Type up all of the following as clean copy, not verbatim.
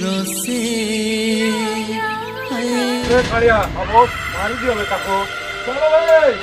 রসে খাড়িয়া আবো মারি দিও তাকো চলো ভাই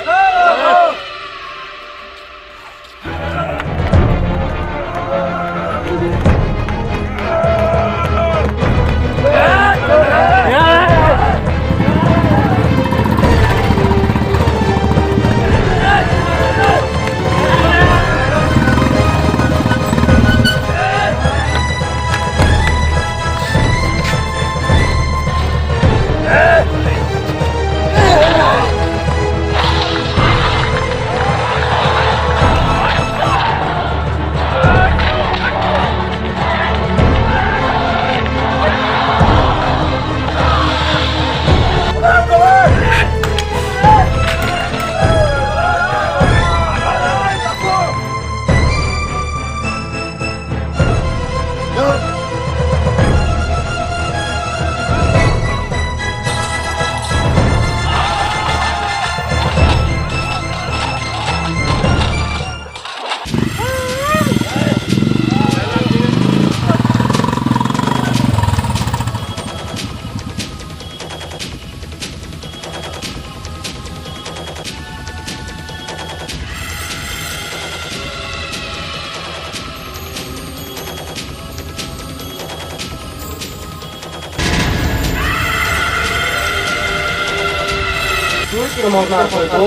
মোর নাম কইবো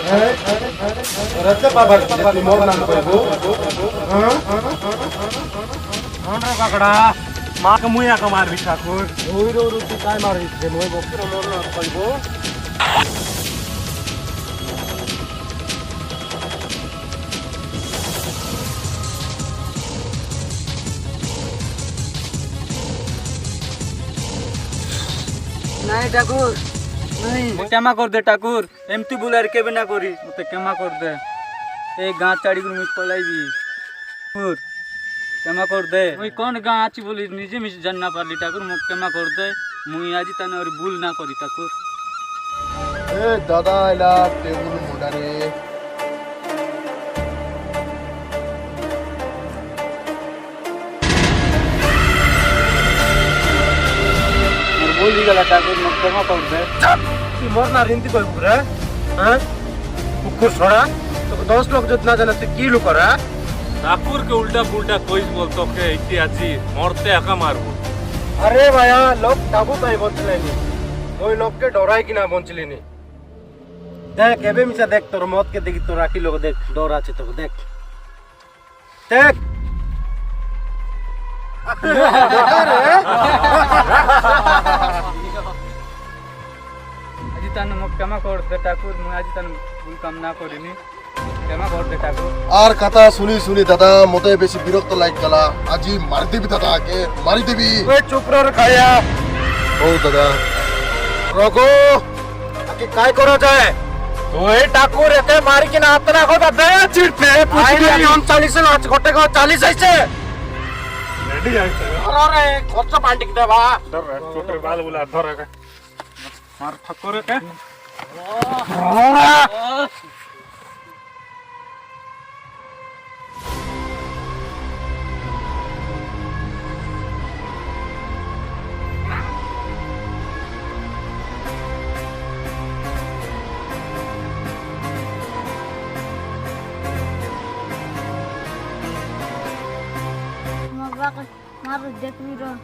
হ্যাঁ রাতে বাবা তুই মোর নাম কইবো হ্যাঁ হ্যাঁ কাকড়া মাকে মুইয়া কা মারবি ঠাকুর ওই রো তুই কাই মারিস যে মই বকর মোর নাম কইবো নাই ঠাকুর क्षमा कर दे ठाकुर एमती बुलार के ना करी मत क्षमा कर दे ए गाँ चाड़ी मुझ पलाइबी ठाकुर क्षमा कर दे मुई कौन गाँ आची बोली निजे मिस जानना पारली ठाकुर मुझ क्षमा कर दे मुई आज तने और भूल ना करी ठाकुर ए दादा इला टेबुल मुंडारे बोली गला ठाकुर मुझ क्षमा कर दे তুই মোর না রিন্তি কইবো রে হ্যাঁ কুকুর ছড়া তো 10 লোক যদি না জানে তুই কি লু করা ठाकुर के उल्टा पुल्टा कोई बोलतो के इतनी अच्छी मरते आका मारबो আরে ভাইয়া লোক তাবু তাই বলছিলেনি ওই লোককে ডরাই কিনা বলছিলেনি দেখ এবে মিছা দেখ তোর মতকে দেখি তোর রাখি লোক দেখ ডর আছে তোকে দেখ দেখ आज तने मुझ क्षमा कर दे ठाकुर मुई आज तने भूल काम ना करिनी क्षमा कर दे ठाकुर আর কথা শুনি শুনি দাদা মতে বেশি বিরক্ত লাগ গেলা আজি মারি দিবি দাদা কে মারি দিবি ওই চুপ রে খায়া ও দাদা রঘু আকে কাই করা যায় ওই ঠাকুর এতে মারি কিনা আত্মনা কথা দে চিড়তে পুছি 39 লাখ ঘটে 40 আইছে रेडी आइছে আরে খরচ পান্ডিক দেবা धर छोटे बाल बुला धर के मार ठाकुर के मारो देख भी रहो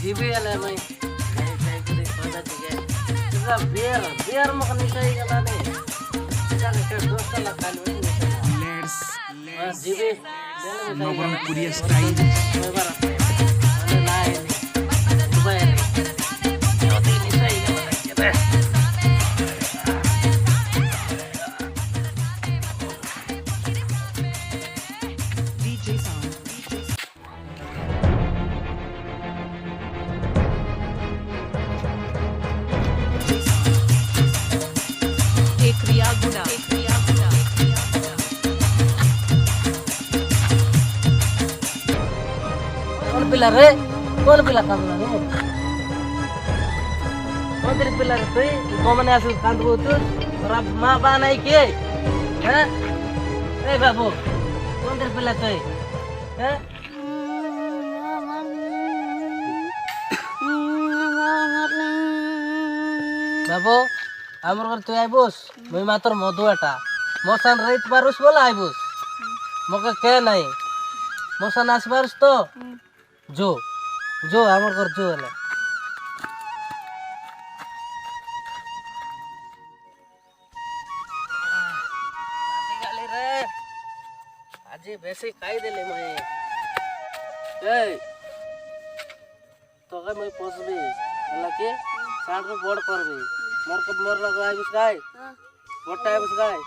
जीबी आले मैं काई करे पता चले तेरा बेर मखनी सही गला नहीं तेरा के दोस्त लगा लो लेट्स जीबी नवरंगपुरिया स्टाइल अरे नाही दुबई जोती नहीं सही गला DJ ପିଲା ରେ କୋନ ପିଲା କାନ୍ଦଲା ରେ କୋନ ପିଲା ରେ ତୁଇ କୋମାନେ ଆସୁ କାନ୍ଦବୁ ତୁ ତୋରା ମା ବା ନାଇଁ କିଏ হ্যাঁ এই বাবু কোন পিলা তুই হ্যাঁ বাবু আমার ঘর তুই আইবুস মুই মাত্র মধুয়াটা মশান রইত পারুস বলে আইবুস মকে কে নাই মশান আসি পারুস তো জো জো আমার ঘর জো এলে আজি বেশি খাই দিলে মই এই তোকে মই পছবি ହେଲା କି ସାଣ୍ଡରୁ ବଡ଼ କରବି ମୋର ଲଗ ଆଇବିସ୍ ଗାଇ ବଡ଼ଟା ଆଇବିସ୍ ଗାଇ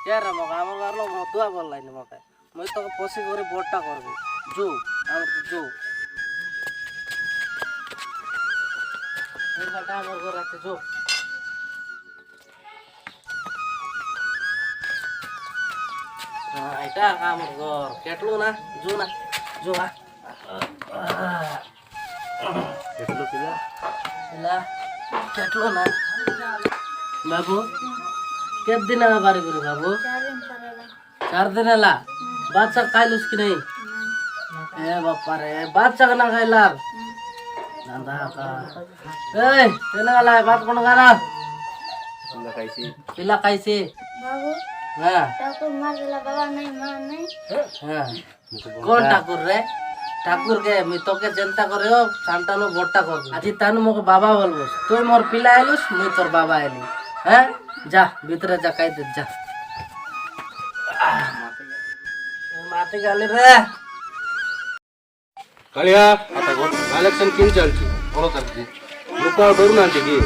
କେରେ ମକା ଆମର ଗାଁର ମଧୁଆ ଭଲ ଲାଗନି ମକା ମୁଇଁ তোকে ପଶି କରି ବଡ଼ଟା କରବି ଜୁ ଆମର ଜୁ ଏଇଟା ଆମର ଘର আছে ଜୁ এটা আমার ঘর কেটলো না জু না জু কেটলো পিলা পিলা কেটলো না বাবু কেত দিন আবার বাড়ি করে বাবু 4 दिन এলা বাচ্চা খাইলুস কি নাই এ বাপ্পা রে বাচ্চা না খাইলার দাদা কা এই তেলে গলা বাত কোন গানা পিলা খাইছি বাবু হ্যাঁ ঠাকুর মার দিলা বাবা নাই মা নাই হ্যাঁ কোন ঠাকুর রে ঠাকুর কে আমি তোকে চিন্তা করে সান্তানো বড়টা করবি আজি তানু মোকে বাবা বলবো তুই মোর পিলা এলুস মুই তোর বাবা এলি হ্যাঁ যা ভিতরে যা খাইতে যা মাতে গালি রে কালিয়া কালেকশন কেন চালছি বড় চালছি লোক ডরু না কি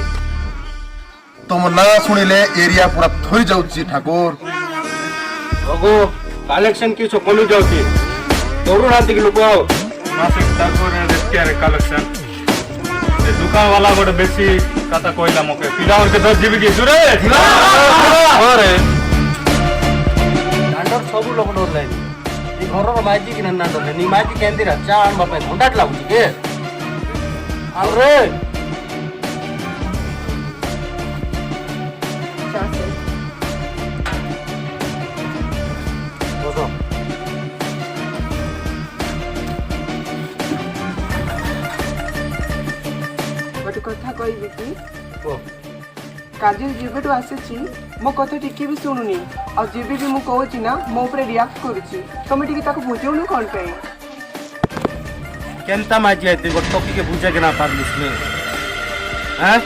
ତମ ନାଁ ଶୁଣିଲେ ଏରିଆ ପୁରା ଥରି ଯାଉଛି ଠାକୁର ଓଗୋ କାଲେକ୍ସନ କିଛି କମି ଯାଉଛି ଡରୁ ନାହାନ୍ତି କି ଲୋକ ଆଉ ମାସିକ ଠାକୁର ଦେଖିଆରେ କଲେକ୍ସନ ଏ ଦୁକାନ वाला ଗୋଟେ ବେଶୀ କଥା କହିଲା ମକେ ପିଲାମାନଙ୍କୁ ଧର ଯିବି କି ସୁରେ ଘରେ ଦାଣ୍ଡର ସବୁ ଲୋକ ଡରଲେନି ଏ ଘରର ମାଇଜି କି ନା ଡରଲେନି ମାଇଜି କେନ୍ଦିରା ଚା ଆଣବା ପାଇଁ ଘଣ୍ଟାଟ ଲାଗୁଛି କେ ଆରେ ଗୋଟେ କଥା କହିବି କି କାଜଲ ଯେବେଠୁ ଆସିଛି ମୋ କଥା ଟିକେ ବି ଶୁଣୁନି ଆଉ ଯେବେ ବି ମୁଁ କହୁଛି ନା ମୋ ଉପରେ ରିଆକ୍ଟ କରୁଛି ତମେ ଟିକେ ତାକୁ ବୁଝାଉନ କ'ଣ ପାଇଁ କେନ୍ତା ମାଇଜି ଆଇତେ ଗୋଟେ ଟକିକେ ବୁଝା କି ନା ପାରଲିସ୍ ନେ হ্যাঁ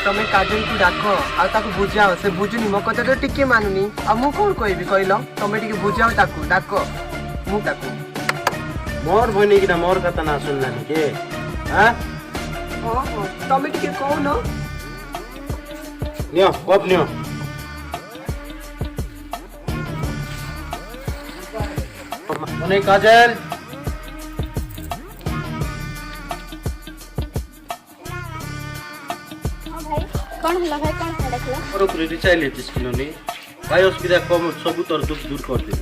ତମେ କାଜଲକୁ ଡାକ ଆଉ ତାକୁ ବୁଝାଅ ସେ ବୁଝୁନି ମୋ କଥା ତ ଟିକେ ମାନୁନି ଆଉ ମୁଁ କ'ଣ କହିବି କହିଲ ତମେ ଟିକେ ବୁଝାଅ ତାକୁ ଡାକ ମୁଁ ତାକୁ মোর ভইনি কিনা মোর কথা না শুনলানি কে হ্যাঁ ହଁ ହଁ ତମେ ଟିକେ କହୁନ নিও কপ নিও মনে কাজল ভাই কোন হলা ভাই কোন খাই ডাকলা और ऊपर रिचाई लेतिस किलोनी भाई असुविधा कम सब तोर दुख दूर कर दे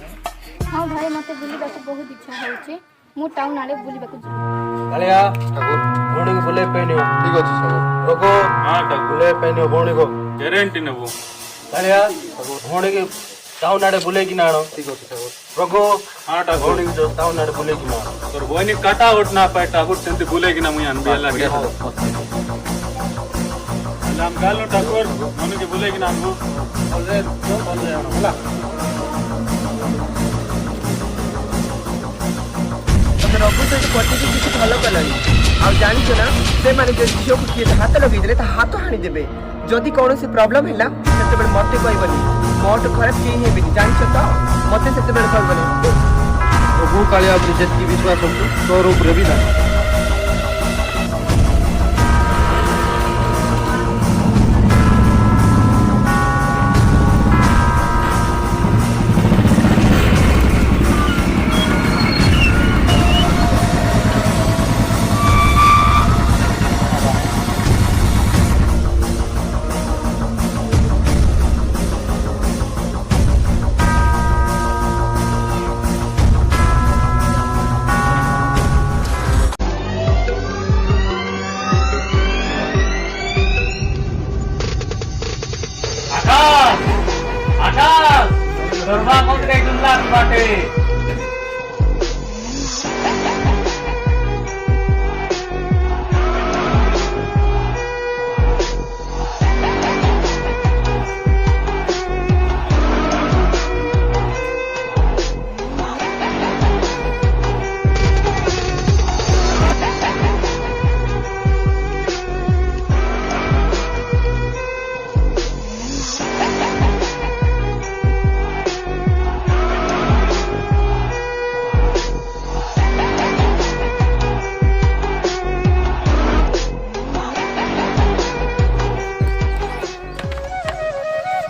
ହଁ ଭାଇ ମତେ ବୁଲିବାକୁ ବହୁତ ଇଚ୍ଛା ହେଉଛି ମୁଁ ଟାଉନ ଆଡ଼େ ବୁଲିବାକୁ ଯିବି कालिया ठाकुर भौणी को बुले पहनियो ଠିକ ଅଛି ସାଙ୍ଗ रोको ହଁ ଠାକୁର बुले पहनियो भौणी को ଗ୍ୟାରେଣ୍ଟି ନେବୁ कालिया भौणी के टाउन आड़े बुले कि नाणो ठीक ଅଛି ठाकुर रोको ହଁ ଠାକୁର भौणी को टाउन आड़े बुले कि नाणो ତୋର ବହିନି କାଟା ଗୋଟେ ନା ପାଏ ଠାକୁର ସେମିତି ବୁଲେଇକିନା ମୁଇଁ ଆନବି ହେଲା କି ହେଲେ ଆମ ଗାଲ ଠାକୁର ମନକେ ବୁଲେଇକିନା ଆନବୁ बोले जो बोले होला ତମେ ରଘୁ ସହିତ ପଟିକି କିଛି ଭଲ କଲନି ଆଉ ଜାଣିଛ ନା ସେମାନେ ଯଦି ଝିଅକୁ କିଏ ହାତ ଲଗେଇଦେଲେ ତା ହାତ ହାଣିଦେବେ ଯଦି କୌଣସି ପ୍ରୋବ୍ଲେମ ହେଲା ସେତେବେଳେ ମତେ କହିବନି ମୋଠୁ ଖରାପ କେହି ହେବେନି ଜାଣିଛ ତ ମତେ ସେତେବେଳେ କହିବନି रोको कालिया पर जेतकी विश्वास हो तोर ऊपर भी ना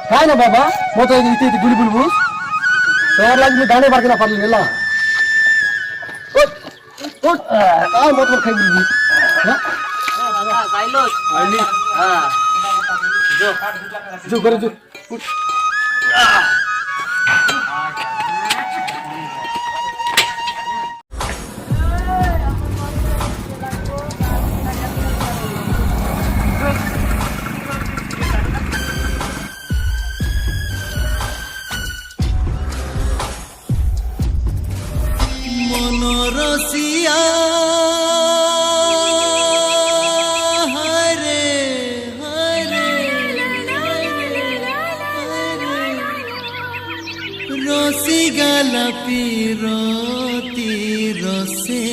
काय ना बाबा म त इति इति गुली बुलबुस तोर लागि म दाने बार्किन पर्लिन ल उठ उठ काय म त खाइ बुलबुस साइलोस हाँ जो करे जो उठ মনরসিয়া হরে হরে রসি গালা পিরতি রসে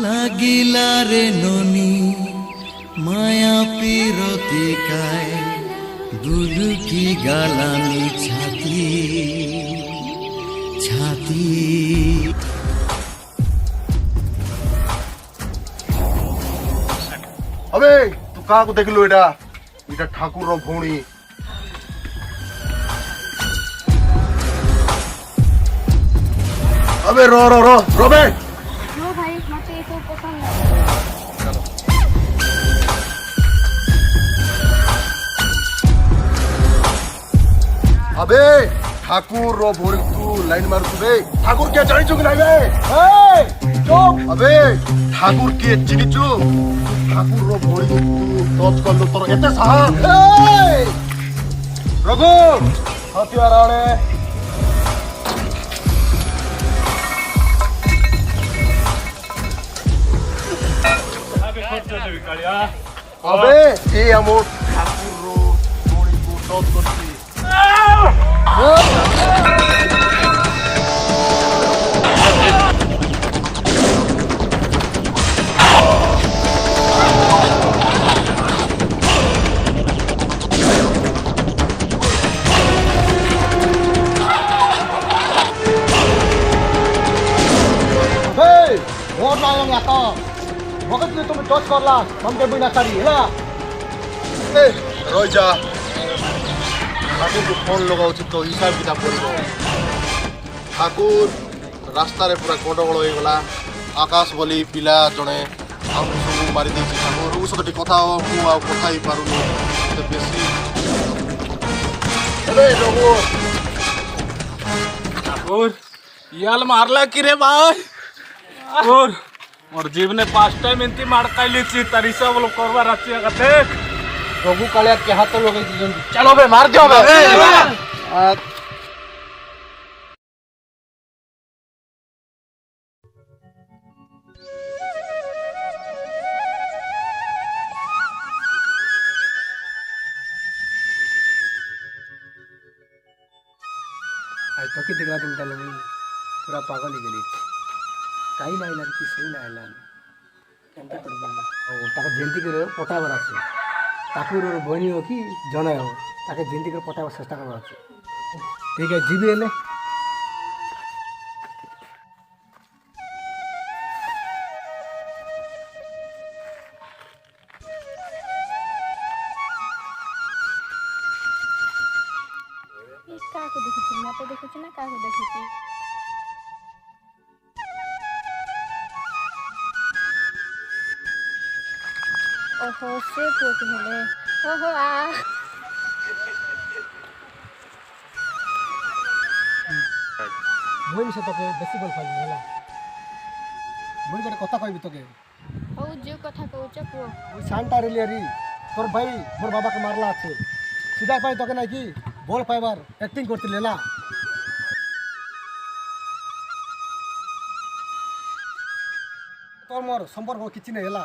লাগিলা রে ননি মায়া পিরতি কায় দুলুকি গালানি ছাতি ছাতি अबे तू काको देखलु एटा एटा ठाकुर रो भौणी अबे रो रो रो रो बे नो भाई मते ये सब पसंद नहीं अबे ठाकुर रो भौणी तू लाइन मार तू बे ठाकुर के जानी छु कि नहीं बे ए चुप अबे ठाकुर के चिनी छु ठाकुर रो भौणी तू टच कर लो तोर एते साहस ए रघु हथियार आणे अबे ए हमो ठाकुर रो भौणी को टच करती ভোট লাগাম এত ভগত তুমি টচ করলা মমকে বিনা সারি হেলা ए रह जा ठाकुर को फोन लगाऊ तो हिसाब किताब करिबो ठाकुर रास्ता रे पूरा गडगड हो गला आकाश बोली पिला जणे हमको सब मारी देछि ठाकुर उ सगटी कथा हो मु आ कथा ही पारुनी तो बेसी अबे रघु ठाकुर याल मारला कि रे भाई ठाकुर मोर जीवने 5 टाइम एंती मार काइली छि तरिसा बोल करवा राची का देख রঘু কালিয়া के हाथ लगे चलो बे मार दियो बे आई तो की देखला तुम ताले पूरा पागल ही गेली काही नाही आला की सही नाही आला केनता कर गला ओ ताका जयंती करे पटावर আছে ठाकुर और बहनी हो कि जन हो ताके जयंती कर पटावर चेष्टा करबा আছে ठीक है जीबी एले काको देखुछु मते देखुछु ना काको देखुछु ओहो से तो कहले ओहो आ मुई से तके बेसी बोल पाइली होला मुई गटे कथा कहबी तके हो जो कथा कहउछ को मुई शांता रेलियारी तोर भाई मोर बाबा के मारला আছে सीधा पाई तके नाही की ଭଲ ପାଇବାର ଆକ୍ଟିଂ କରିଥିଲେ ନା ତୋର ମୋର ସମ୍ପର୍କ କିଛି ନାହିଁ ହେଲା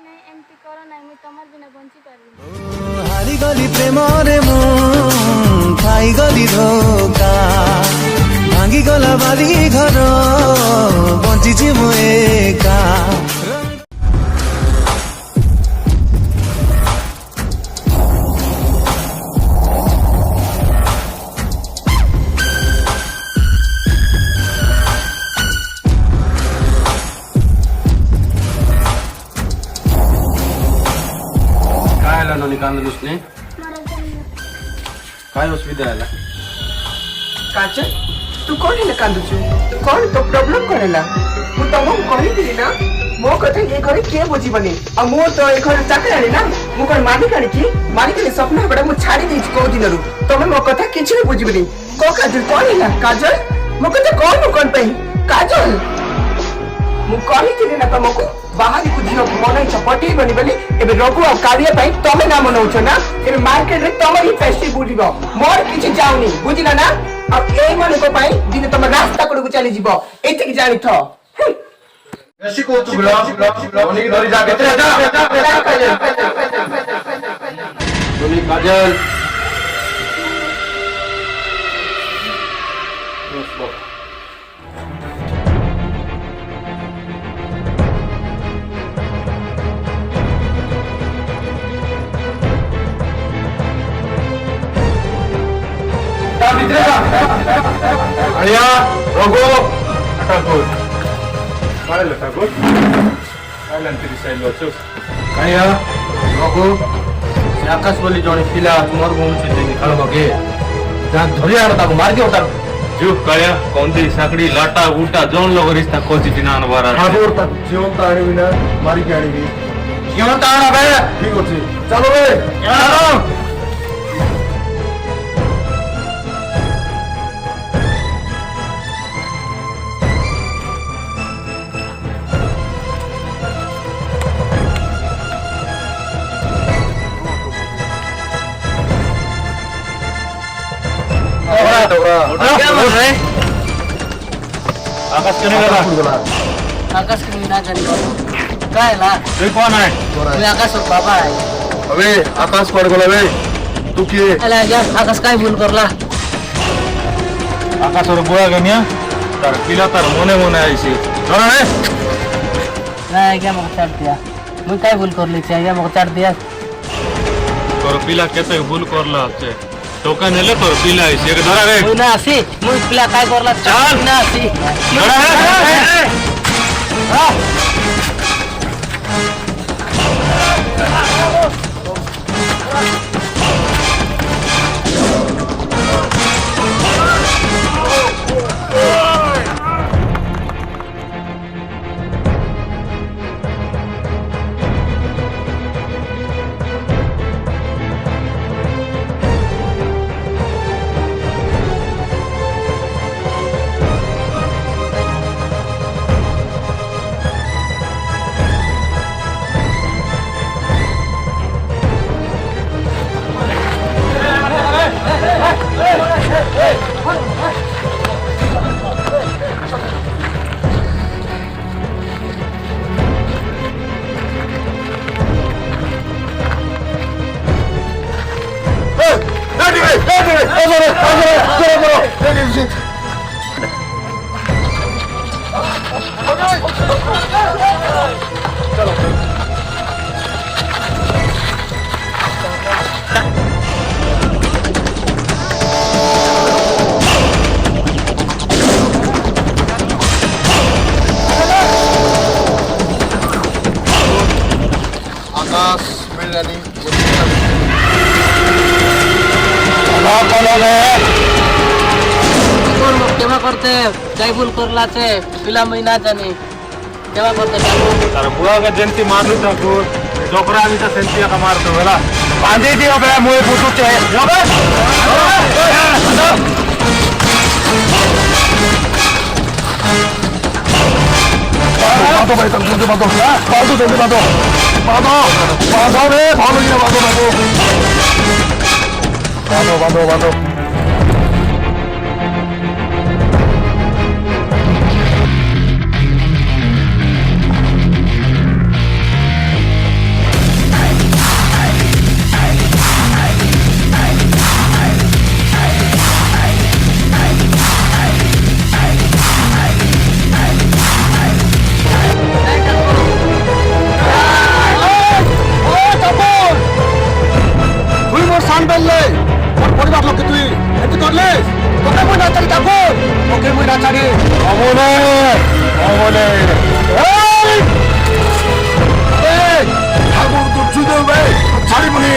ନାଇଁ ଏମିତି କର ନାହିଁ ମୁଁ ତମର ବିନା ବଞ୍ଚି ପାରିବିନି হারিগলি প্রেমরে মু খাইগলি ধোকা ভাঙ্গিগলা বাড়ি ঘর বঞ্চিছি মু একা काय ହେଲା ନନି କାନ୍ଦୁଲୁସ୍ ନେ काय ଅସୁବିଧା ହେଲା କାଜଲ ତୁ କଣ ହେଲା କାନ୍ଦୁଛୁ ତୁ କଣ ତୋ ପ୍ରୋବ୍ଲେମ କଣ ହେଲା ମୁଁ ତମକୁ କହିଥିଲି ନା ମୋ କଥା ଏ ଘରେ କିଏ ବୁଝିବନି ଆଉ ମୁଁ ତ ଏ ଘରେ ଚାକରାଣୀ ନା ମୁଁ କଣ ମାଲିକାଣୀ କି ମାଲିକାଣୀ ସ୍ୱପ୍ନ ହେବାଟା ମୁଁ ଛାଡି ଦେଇଛି କୋଉ ଦିନରୁ ତମେ ମୋ କଥା କିଛି ବି ବୁଝିବନି କଣ କାଜଲ କଣ ହେଲା କାଜଲ ମୋ କଥା କଣ କଣ ପାଇଁ କାଜଲ ମୁଁ କହିଥିଲି ନା ତମକୁ ବାହାରକୁ ଝିଅକୁ ମନ ଇଚ୍ଛା ପଠେଇବନି ବୋଲି ଏବେ ରଘୁ ଆଉ କାଳିଆ ପାଇଁ ତମେ ନାମ ନଉଛ ନା ଏବେ ମାର୍କେଟରେ ତମର ହିଁ ପେଷ୍ଟି ବୁଲିବ ମୋର କିଛି ଯାଉନି ବୁଝିଲ ନା ଆଉ ଏଇମାନଙ୍କ ପାଇଁ ଦିନେ ତମ ରାସ୍ତା କଡ଼କୁ ଚାଲିଯିବ ଏତିକି ଜାଣିଥ ବେଶୀ କହୁଛୁ ଧରିକି ଧରି ଯା ଭିତରେ ଯା ନନି କାଜଲ ଆଳିଆ ରଘୁ ଠାକୁର କାଳେ ଠାକୁର ଆଳିଆ ରଘୁ ସେ ଆକାଶ ବୋଲି ଜଣେ ପିଲା ତୁମର ଭଉଣୀ ସହିତ ଖେଳ କେ ଯାହା ଧରି ଆଣ ତାକୁ ମାରିଦିଅ ତାକୁ जो कळ्या कोणती साकडी लाटा उटा जोन लोग रिश्ता कोची दिनान बारा ଠାକୁର ତାକୁ ଜିଅନ୍ତା ଆଣିବି ନା ମାରିକି ଆଣିବି ଜିଅନ୍ତା ଆଣ ବେ ଠିକ ଅଛି ଚାଲ ବେ आकाश केने गेला आकाश की ना जानी काय ला तू कोण आहे मी आकाश और बाबा आहे अबे आकाश कुआडे गला बे तू किए अला या आकाश काय भूल करला आकाश और बुआ गनिया तार पिला तार मने मने आइसी जरा रे ना क्या मग चाट दिया मी काय भूल करली छे या मग चाट दिया तोर पिला केते भूल करला छे टोका नेले तोर पिला आइसी एक धरा रे मुई ना आसी मुई पिला काय करला चल ना आसी धरा रे आकाश मिळाली केवा करते काय भूल करला छे पिला मैं ना जानी केवा करते तार बुआ के जेंती मारलू ठाकुर डोकरा भी तो सेंती का मार दो होला बांधी दियो बे मोए पुटू छे जो बे বাঁধো ভাই, তুমি জলদি বাঁধো, হ্যাঁ বাঁধো, জলদি বাঁধো, বাঁধো বাঁধো রে, ভালো কিনা বাঁধো, বাঁধো বাঁধো বাঁধো বাঁধো। তুই মোর সান বেললে মোর পরিবার লোককে তুই এমনি করলে, তোকে মুই না ছাড়ি ঠাকুর, তোকে মুই না ছাড়ি। অমনে অমনে ঠাকুর তোর জুদে হবে ছাড়ি মুনি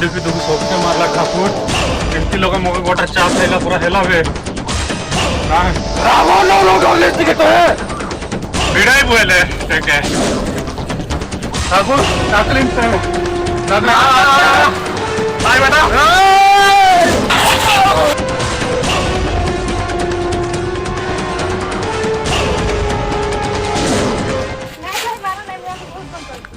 দেখি দেখি সবকে মারলা ঠাকুর, এমতি লোক মোকে গোটা চাপ খাইলা পুরা হেলাবে ভিড়াই বলে থেকে ঠাকুর টাকলিন ভাই বেটা ନାଇଁ ଭାଇ ମାର ନାଇଁ ମୁଁ ବହୁତ କମ୍ କରିଛି।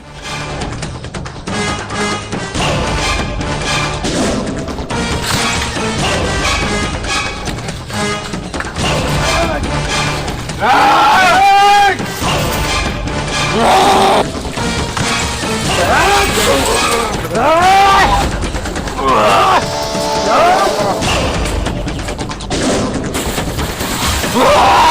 Ah!